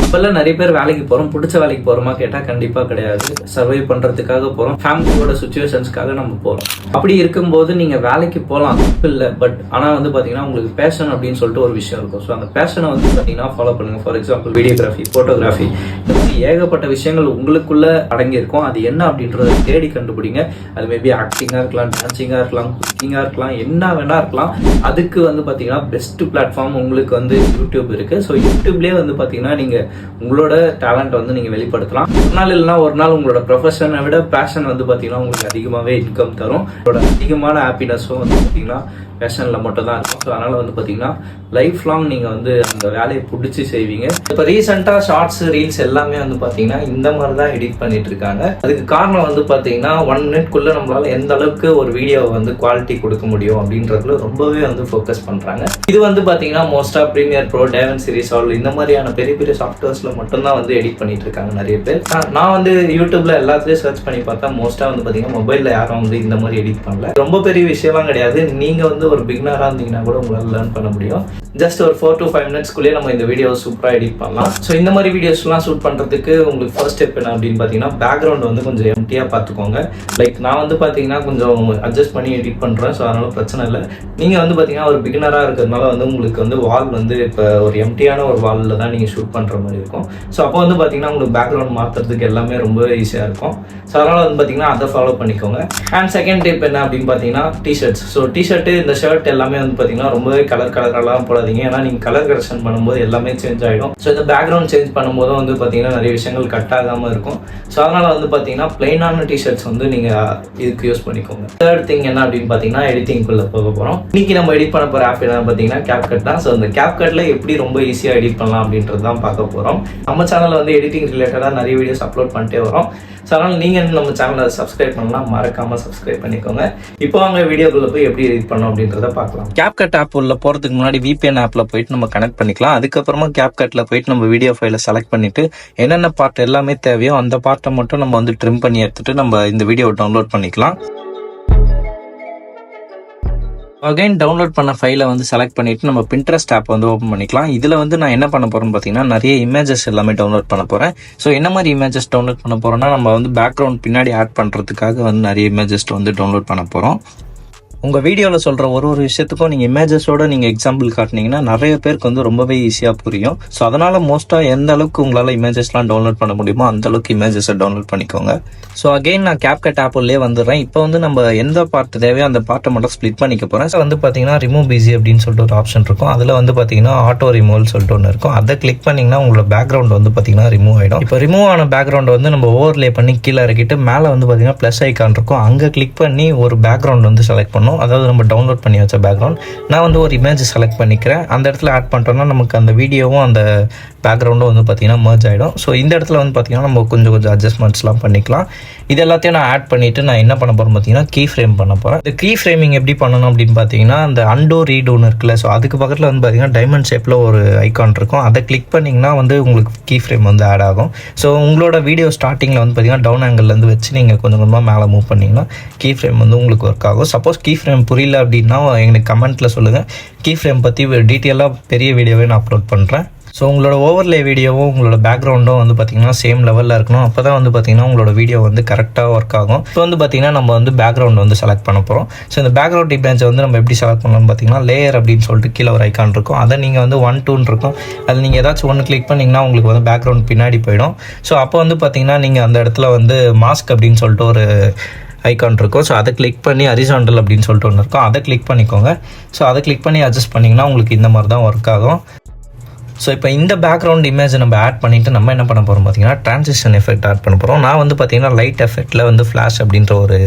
இப்பெல்லாம் நிறைய பேர் வேலைக்கு போறோம், பிடிச்ச வேலைக்கு போறோமா கேட்டா கண்டிப்பா கிடையாது. சர்வை பண்றதுக்காக போறோம், ஃபேமிலியோட சுச்சுவேஷன்ஸ்க்காக நம்ம போறோம். அப்படி இருக்கும்போது நீங்க வேலைக்கு போகலாம், இல்லை. பட் ஆனா வந்து பாத்தீங்கன்னா உங்களுக்கு பேஷன் அப்படின்னு சொல்லிட்டு ஒரு விஷயம் இருக்கும். ஸோ அந்த பேஷனை வந்து பாத்தீங்கன்னா ஃபாலோ பண்ணுங்க. ஃபார் எக்ஸாம்பிள் வீடியோகிராஃபி, போட்டோகிராஃபி, இந்த மாதிரி ஏகப்பட்ட விஷயங்கள் உங்களுக்குள்ள அடங்கி இருக்கும். அது என்ன அப்படின்றத தேடி கண்டுபிடிங்க. அது மேபி ஆக்டிங்கா இருக்கலாம், டான்சிங்கா இருக்கலாம், குக்கிங்கா இருக்கலாம், என்ன வேணா இருக்கலாம். அதுக்கு வந்து பாத்தீங்கன்னா பெஸ்ட் பிளாட்ஃபார்ம் உங்களுக்கு வந்து யூடியூப் இருக்கு. ஸோ யூடியூப்லேயே வந்து பாத்தீங்கன்னா நீங்க உங்களோட டேலண்ட் வந்து நீங்க வெளிப்படுத்தலாம். ஒரு நாள் இல்லைன்னா ஒரு நாள் உங்களோட ப்ரொஃபஷனை விட பேஷன் வந்து பாத்தீங்கன்னா உங்களுக்கு அதிகமாகவே இன்கம் தரும். உங்களோட அதிகமான ஹாப்பினஸும் வந்து பாத்தீங்கன்னா பேஷனில் மட்டும் தான் இருக்கும். ஸோ அதனால் வந்து பார்த்தீங்கன்னா லைஃப் லாங் நீங்கள் வந்து அந்த வேலையை பிடிச்சி செய்வீங்க. இப்போ ரீசெண்டாக ஷார்ட்ஸ், ரீல்ஸ் எல்லாமே வந்து பார்த்தீங்கன்னா இந்த மாதிரி தான் எடிட் பண்ணிட்டு இருக்காங்க. அதுக்கு காரணம் வந்து பார்த்தீங்கன்னா 1 மினிட்குள்ளே நம்மளால எந்த அளவுக்கு ஒரு வீடியோவை வந்து குவாலிட்டி கொடுக்க முடியும் அப்படின்றதுல ரொம்பவே வந்து ஃபோக்கஸ் பண்ணுறாங்க. இது வந்து பார்த்தீங்கன்னா மோஸ்ட்டாக ப்ரீமியர் ப்ரோ, DaVinci Resolve இந்த மாதிரியான பெரிய பெரிய சாஃப்ட்வேர்ஸில் மட்டும்தான் வந்து எடிட் பண்ணிட்டு இருக்காங்க நிறைய பேர். நான் வந்து யூடியூப்ல எல்லாத்துலேயும் சர்ச் பண்ணி பார்த்தா மோஸ்ட்டாக வந்து பார்த்தீங்கன்னா மொபைலில் யாரும் வந்து இந்த மாதிரி எடிட் பண்ணல. ரொம்ப பெரிய விஷயம்லாம் கிடையாது. நீங்கள் வந்து ஒரு பிகினராக இருந்தீங்கன்னா கூட உங்களால் லேர்ன் பண்ண முடியும். ஜஸ்ட் ஒரு 4 to 5 மினிட்ஸ்க்குள்ளேயே நம்ம இந்த வீடியோ சூப்பராக எடிட் பண்ணலாம். ஸோ இந்த மாதிரி வீடியோஸ்லாம் ஷூட் பண்ணுறதுக்கு உங்களுக்கு ஃபர்ஸ்ட் ஸ்டெப் என்ன அப்படின்னு பார்த்தீங்கன்னா பேக்ரவுண்ட் வந்து கொஞ்சம் எம்டியாக பார்த்துக்கோங்க. லைக் நான் வந்து பார்த்தீங்கன்னா கொஞ்சம் அட்ஜஸ்ட் பண்ணி எடிட் பண்ணுறேன். ஸோ அதனால பிரச்சனை இல்லை. நீங்கள் வந்து பார்த்தீங்கன்னா ஒரு பிகினராக இருக்கிறதுனால வந்து உங்களுக்கு வந்து வால் வந்து இப்போ ஒரு எம்டியான ஒரு வாலில் தான் நீங்கள் ஷூட் பண்ணுற மாதிரி இருக்கும். ஸோ அப்போ வந்து பார்த்தீங்கன்னா உங்களுக்கு பேக்ரவுண்ட் மாற்றுறதுக்கு எல்லாமே ரொம்ப ஈஸியாக இருக்கும். ஸோ அதனால் வந்து பார்த்தீங்கன்னா அதை ஃபாலோ பண்ணிக்கோங்க. அண்ட் செகண்ட் டிப் என்ன அப்படின்னு பார்த்தீங்கன்னா டிஷர்ட்ஸ். ஸோ டிஷர்ட்டு, இந்த ஷர்ட் எல்லாமே வந்து பார்த்தீங்கன்னா ரொம்பவே கலர்லாம் போடாதீங்க. ஏன்னா நீங்கள் கலர் கரெக்ஷன் பண்ணும்போது எல்லாமே சேஞ்ச் ஆகிடும். ஸோ இந்த பேக்ரவுண்ட் சேஞ்ச் பண்ணும்போதும் வந்து பார்த்தீங்கன்னா நிறைய விஷயங்கள் கட் ஆகாமல் இருக்கும். ஸோ அதனால் வந்து பார்த்தீங்கன்னா பிளைனான டிஷர்ட்ஸ் வந்து நீங்கள் இதுக்கு யூஸ் பண்ணிக்கோங்க. தேர்ட் திங் என்ன அப்படின்னு பார்த்தீங்கன்னா எடிட்டிங்குள்ளே போக போகிறோம். இன்னைக்கு நம்ம எடிட் பண்ண போகிற ஆப் என்ன பார்த்தீங்கன்னா CapCut தான். ஸோ இந்த CapCutல எப்படி ரொம்ப ஈஸியாக எடிட் பண்ணலாம் அப்படின்றது தான் பார்க்க போகிறோம். நம்ம சேனலில் வந்து எடிட்டிங் ரிலேட்டடாக நிறைய வீடியோஸ் அப்லோட் பண்ணிட்டே வரோம். ஸோ அதனால் நீங்கள் நம்ம சேனலை சப்ஸ்கிரைப் பண்ணலாம், மறக்காமல் சப்ஸ்கிரைப் பண்ணிக்கோங்க. இப்போ அவங்க வீடியோக்குள்ளே போய் எப்படி எடிட் பண்ணோம் அப்படின்றத பார்க்கலாம். CapCut ஆப் உள்ள போகிறதுக்கு முன்னாடி VPN ஆப்பில் போயிட்டு நம்ம கனெக்ட் பண்ணிக்கலாம். அதுக்கப்புறமா CapCutல போயிட்டு நம்ம வீடியோ ஃபைலை செலக்ட் பண்ணிட்டு என்னென்ன பார்ட் எல்லாமே தேவையோ அந்த பார்ட்டை மட்டும் நம்ம வந்து ட்ரிம் பண்ணி எடுத்துட்டு நம்ம இந்த வீடியோவை டவுன்லோட் பண்ணிக்கலாம். அகைன் டவுன்லோட் பண்ண ஃபைலை வந்து செலக்ட் பண்ணிட்டு நம்ம Pinterest ஆப் வந்து ஓப்பன் பண்ணிக்கலாம். இதில் வந்து நான் என்ன பண்ண போறேன்னு பார்த்தீங்கன்னா நிறைய இமேஜஸ் எல்லாமே டவுன்லோட் பண்ண போறேன். ஸோ என்ன மாதிரி இமேஜஸ் டவுன்லோட் பண்ண போறோம்னா நம்ம வந்து பேக்ரவுண்ட் பின்னாடி ஆட் பண்ணுறதுக்காக வந்து நிறைய இமேஜஸ் வந்து டவுன்லோட் பண்ண போறோம். உங்கள் வீடியோவில் சொல்கிற ஒரு விஷயத்துக்கும் நீங்கள் இமேஜஸோட நீங்கள் எக்ஸாம்பிள் காட்டினீங்கன்னா நிறைய பேருக்கு வந்து ரொம்பவே ஈஸியாக புரியும். ஸோ அதனால் மோஸ்ட்டாக எந்த அளவுக்கு உங்களால் இமேஜஸ்லாம் டவுன்லோட் பண்ண முடியுமோ அந்த அளவுக்கு இமேஜஸை டவுன்லோட் பண்ணிக்கோங்க. ஸோ அகெயின் நான் CapCut ஆப் உள்ளே வந்துடுறேன். இப்போ வந்து நம்ம எந்த பார்ட் தேவையோ அந்த பார்ட்டை மட்டும் ஸ்ப்ளிட் பண்ணிக்க போகிறேன். ஸோ வந்து பார்த்தீங்கன்னா ரிமூவ் பிஸி அப்படின்னு சொல்லிட்டு ஒரு ஆப்ஷன் இருக்கும். அதில் வந்து பார்த்தீங்கன்னா ஆட்டோ ரிமூவல் சொல்லிட்டு ஒன்று இருக்கும். அதை கிளிக் பண்ணிங்கன்னா உங்களோட பேக்ரவுண்ட் வந்து பார்த்தீங்கன்னா ரிமூவ் ஆகிடும். இப்போ ரிமூவ் ஆன பேக்ரவுண்ட் வந்து நம்ம ஓவர்லே பண்ணி கீழே இறக்கிட்டு மேலே வந்து பார்த்தீங்கன்னா ப்ளஸ் ஐக்கான் இருக்கும். அங்கே கிளிக் பண்ணி ஒரு பேக்ரவுண்ட் வந்து செலக்ட் பண்ணணும். அதாவது நம்ம டவுன்லோட் பண்ணி வச்ச பேக்ரவுண்ட். நான் வந்து ஒரு இமேஜ் செலக்ட் பண்ணிக்கிறேன். அந்த இடத்துல ஆட் பண்ணிட்டோம்னா நமக்கு அந்த வீடியோவும் அந்த பேக்ரவுண்டும் வந்து பார்த்தீங்கன்னா மர்ஜ் ஆகிடும். ஸோ இந்த இடத்துல வந்து பார்த்தீங்கன்னா நம்ம கொஞ்சம் அட்ஜஸ்ட்மெண்ட்ஸ்லாம் பண்ணிக்கலாம். இது எல்லாத்தையும் நான் ஆட் பண்ணிவிட்டு நான் என்ன பண்ண போகிறேன் பார்த்தீங்கன்னா கீ ஃப்ரேம் பண்ண போகிறேன். இந்த கீ ஃப்ரேமிங் எப்படி பண்ணணும் அப்படின்னு பார்த்தீங்கன்னா அந்த அண்டோ ரீடோன்னு இருக்குல்ல. ஸோ அதுக்கு பக்கத்தில் வந்து பார்த்தீங்கன்னா டைமண்ட் ஷேப்பில் ஒரு ஐக்கான் இருக்கும். அதை கிளிக் பண்ணிங்கன்னா வந்து உங்களுக்கு கீ ஃப்ரேம் வந்து ஆட் ஆகும். ஸோ உங்களோட வீடியோ ஸ்டார்டிங்கில் வந்து பார்த்தீங்கன்னா டவுன் ஆங்கிள்லேருந்து வச்சு நீங்கள் கொஞ்சம் கொஞ்சமாக மேலே மூவ் பண்ணிங்கன்னா கீ ஃப்ரேம் வந்து உங்களுக்கு ஒர்க் ஆகும். சப்போஸ் கீ ஃப்ரேம் புரியல அப்படின்னா எனக்கு கமெண்ட்டில் சொல்லுங்கள். கீ ஃப்ரேம் பற்றி டீட்டெயிலாக பெரிய வீடியோவே நான் அப்லோட் பண்ணுறேன். ஸோ உங்களோட ஓவர்லே வீடியோவும் உங்களோட பேக்ரவுண்டும் வந்து பார்த்தீங்கன்னா சேம் லெவலில் இருக்கணும். அப்போ தான் வந்து பார்த்தீங்கன்னா உங்களோட வீடியோ வந்து கரெக்டாக ஒர்க் ஆகும். இப்போ வந்து பார்த்தீங்கன்னா நம்ம வந்து பேக்ரவுண்ட் வந்து செலக்ட் பண்ண போகிறோம். ஸோ இந்த பேக்ரவுண்ட் இமேஜை வந்து நம்ம எப்படி செலக்ட் பண்ணலாம்னு பார்த்தீங்கன்னா லேயர் அப்படின்னு சொல்லிட்டு கீழே ஒரு ஐக்கான் இருக்கும். அதை நீங்கள் வந்து 1, 2 இருக்கும். அது நீங்கள் ஏதாச்சும் ஒன்று கிளிக் பண்ணிங்கன்னா உங்களுக்கு வந்து பேக்ரவுண்ட் பின்னாடி போயிடும். ஸோ அப்போ வந்து பார்த்தீங்கன்னா நீங்கள் அந்த இடத்துல வந்து மாஸ்க் அப்படின்னு சொல்லிட்டு ஒரு ஐக்கான் இருக்கும். ஸோ அதை கிளிக் பண்ணி ஹரிசாண்டல் அப்படின்னு சொல்லிட்டு ஒன்று இருக்கும். அதை கிளிக் பண்ணிக்கோங்க. ஸோ அதை கிளிக் பண்ணி அட்ஜஸ்ட் பண்ணிங்கன்னா உங்களுக்கு இந்த மாதிரி தான் ஒர்க் ஆகும். ஸோ இப்போ இந்த பேக்ரவுண்ட் இமேஜ் நம்ம ஆட் பண்ணிவிட்டு நம்ம என்ன பண்ண போகிறோம் பார்த்தீங்கன்னா ட்ரான்சிஷன் எஃபெக்ட் ஆட் பண்ண போகிறோம். நான் வந்து பார்த்தீங்கன்னா லைட் எஃபெக்ட்டில் வந்து ஃப்ளாஷ் அப்படின்ற ஒரு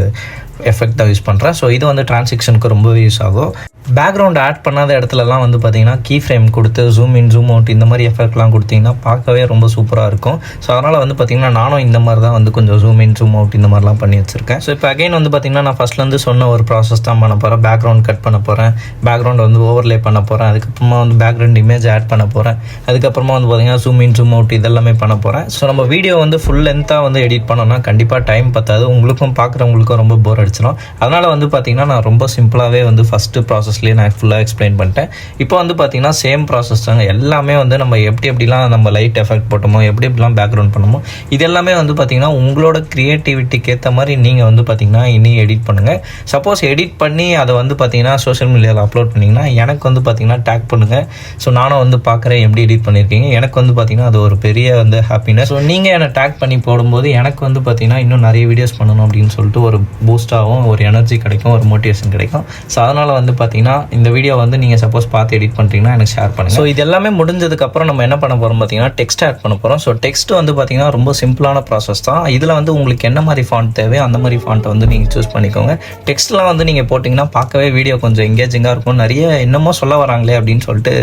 எஃபெக்ட் தான் யூஸ் பண்ணுறேன். ஸோ இது வந்து டிரான்சிஷனுக்கு ரொம்பவே யூஸ் ஆகும். பேக்ரவுண்ட் ஆட் பண்ணாத இடத்துலலாம் வந்து பார்த்தீங்கன்னா கீ ஃப்ரேம் கொடுத்து ஜூம் இன் ஜூம் அவுட் இந்த மாதிரி எஃபெக்ட்லாம் கொடுத்தீங்கன்னா பார்க்கவே ரொம்ப சூப்பராக இருக்கும். ஸோ அதனால் வந்து பார்த்தீங்கன்னா நானும் இந்த மாதிரி தான் வந்து கொஞ்சம் ஜூம் இன் ஜூம் அவுட் இந்த மாதிரிலாம் பண்ணி வச்சுருக்கேன். ஸோ இப்போ அகைன் வந்து பார்த்தீங்கன்னா நான் ஃபஸ்ட்லேருந்து சொன்ன ஒரு ப்ராசஸ் தான் பண்ண போகிறேன். பேக்ரவுண்ட் கட் பண்ண போகிறேன், பேக்ரவுண்ட் வந்து ஓவர்லே பண்ண போகிறேன், அதுக்கப்புறமா வந்து பேக்ரவுண்ட் இமேஜ் ஆட் பண்ண போகிறேன், அதுக்கப்புறமா வந்து பார்த்தீங்கன்னா ஜூம் இன் ஜூம் அவுட் இதெல்லாமே பண்ண போகிறேன். ஸோ நம்ம வீடியோ வந்து ஃபுல் லென்த்தாக வந்து எடிட் பண்ணோம்னா கண்டிப்பாக டைம் பத்தாது, உங்களுக்கும் பார்க்குறவங்களுக்கும் ரொம்ப போர் அடிச்சிடும். அதனால் வந்து பார்த்தீங்கன்னா நான் ரொம்ப சிம்பிளாகவே வந்து ஃபஸ்ட்டு ப்ராசஸ் ப்ராசஸ்லேயே நான் ஃபுல்லாக எக்ஸ்பிளைன் பண்ணிட்டேன். இப்போ வந்து பார்த்தீங்கன்னா சேம் ப்ராசஸ் தாங்க. எல்லாமே வந்து நம்ம எப்படிலாம் நம்ம லைட் எஃபெக்ட் போட்டோமோ, எப்படிலாம் பேக்ரவுண்ட் பண்ணுமோ, இது எல்லாமே வந்து பார்த்தீங்கன்னா உங்களோட க்ரியேட்டிவிட்டிக்கு ஏற்ற மாதிரி நீங்கள் வந்து பார்த்தீங்கன்னா இனி எடிட் பண்ணுங்கள். சப்போஸ் எடிட் பண்ணி அதை வந்து பார்த்தீங்கன்னா சோஷியல் மீடியாவில் அப்லோட் பண்ணிங்கன்னா எனக்கு வந்து பார்த்தீங்கன்னா டேக் பண்ணுங்கள். ஸோ நானும் வந்து பார்க்குறேன் எப்படி எடிட் பண்ணியிருக்கீங்க. எனக்கு வந்து பார்த்தீங்கன்னா அது ஒரு பெரிய வந்து ஹாப்பினஸ். ஸோ நீங்கள் என்னை டேக் பண்ணி போடும்போது எனக்கு வந்து பார்த்தீங்கன்னா இன்னும் நிறைய வீடியோஸ் பண்ணணும் அப்படின்னு சொல்லிட்டு ஒரு பூஸ்டாகவும், ஒரு எனர்ஜி கிடைக்கும், ஒரு மோட்டிவேஷன் கிடைக்கும். ஸோ அதனால் வந்து பார்த்தீங்கன்னா இந்த வீடியோ வந்து நீங்கள் சப்போஸ் பார்த்து எடிட் பண்ணுறீங்கன்னா எனக்கு ஷேர் பண்ணுங்கள். ஸோ இது எல்லாமே முடிஞ்சதுக்கப்புறம் நம்ம என்ன பண்ண போகிறோம் பார்த்தீங்கன்னா டெக்ஸ்ட் ஆட் பண்ண போகிறோம். ஸோ டெக்ஸ்ட் வந்து பார்த்தீங்கன்னா ரொம்ப சிம்பிளான ப்ராசஸ் தான். இதில் வந்து உங்களுக்கு என்ன மாதிரி ஃபாண்ட் தேவையோ அந்த மாதிரி ஃபாண்ட்டை வந்து நீங்கள் சூஸ் பண்ணிக்கோங்க. டெக்ஸ்ட்லாம் வந்து நீங்கள் போட்டிங்கன்னா பார்க்கவே வீடியோ கொஞ்சம் எங்கேஜிங்காக இருக்கும். நிறைய என்னமோ சொல்ல வராங்களே அப்படின்னு சொல்லிட்டு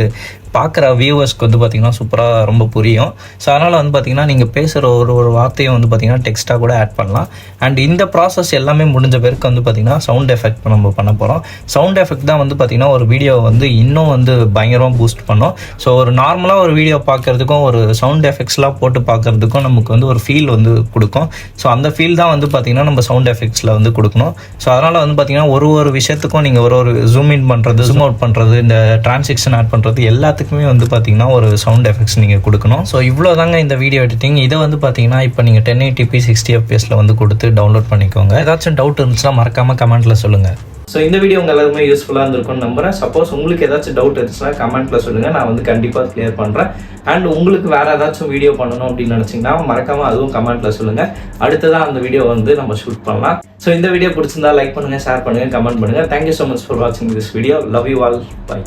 பார்க்குற வியூவர்ஸ்க்கு வந்து பார்த்திங்கன்னா சூப்பராக ரொம்ப புரியும். ஸோ அதனால் வந்து பார்த்திங்கன்னா நீங்கள் பேசுகிற ஒரு வார்த்தையும் வந்து பார்த்திங்கன்னா டெக்ஸ்ட்டாக கூட ஆட் பண்ணலாம். அண்ட் இந்த ப்ராசஸ் எல்லாமே முடிஞ்ச பேருக்கு வந்து பார்த்திங்கன்னா சவுண்ட் எஃபெக்ட் நம்ம பண்ண போகிறோம். சவுண்ட் எஃபெக்ட் தான் வந்து பார்த்திங்கன்னா ஒரு வீடியோ வந்து இன்னும் வந்து பயங்கரமாக பூஸ்ட் பண்ணும். ஸோ ஒரு நார்மலாக ஒரு வீடியோ பார்க்குறதுக்கும் ஒரு சவுண்ட் எஃபெக்ட்ஸ்லாம் போட்டு பார்க்குறதுக்கும் நமக்கு வந்து ஒரு ஃபீல் வந்து கொடுக்கும். ஸோ அந்த ஃபீல் தான் வந்து பார்த்திங்கன்னா நம்ம சவுண்ட் எஃபெக்ட்ஸில் வந்து கொடுக்கணும். ஸோ அதனால் வந்து பார்த்திங்கன்னா ஒரு விஷயத்துக்கும் நீங்கள் ஒரு ஜூம் இன் பண்ணுறது, ஜூம் அவுட் பண்ணுறது, இந்த டிரான்சிக்ஷன் ஆட் பண்ணுறது எல்லாத்துக்குமே வந்து பார்த்தீங்கன்னா ஒரு சவுண்ட் எஃபெக்ட்ஸ் நீங்கள் கொடுக்கணும். ஸோ இவ்வளோ தாங்க இந்த வீடியோ எடிட்டிங். இதை வந்து பார்த்தீங்கன்னா இப்போ நீங்கள் 1080p 60 fps வந்து கொடுத்து டவுன்லோட் பண்ணிக்கோங்க. ஏதாச்சும் டவுட் இருந்துச்சுன்னா மறக்காமல் கமெண்ட்டில் சொல்லுங்கள். ஸோ இந்த வீடியோ உங்கள் எல்லாருமே யூஸ்ஃபுல்லாக இருந்திருக்கும்னு நம்புறேன். சப்போஸ் உங்களுக்கு ஏதாச்சும் டவுட் இருந்துச்சுன்னா கமெண்ட்டில் சொல்லுங்கள், நான் வந்து கண்டிப்பாக கிளியர் பண்ணுறேன். அண்ட் உங்களுக்கு வேறு ஏதாச்சும் வீடியோ பண்ணணும் அப்படின்னு நினச்சிங்கன்னா மறக்காமல் அதுவும் கமெண்ட்டில் சொல்லுங்கள். அடுத்ததான் அந்த வீடியோ வந்து நம்ம ஷூட் பண்ணலாம். ஸோ இந்த வீடியோ பிடிச்சிருந்தா லைக் பண்ணுங்கள், ஷேர் பண்ணுங்கள், கமெண்ட் பண்ணுங்கள். தேங்க்யூ ஸோ மச் ஃபார் வாட்சிங் this video. Love you all. By.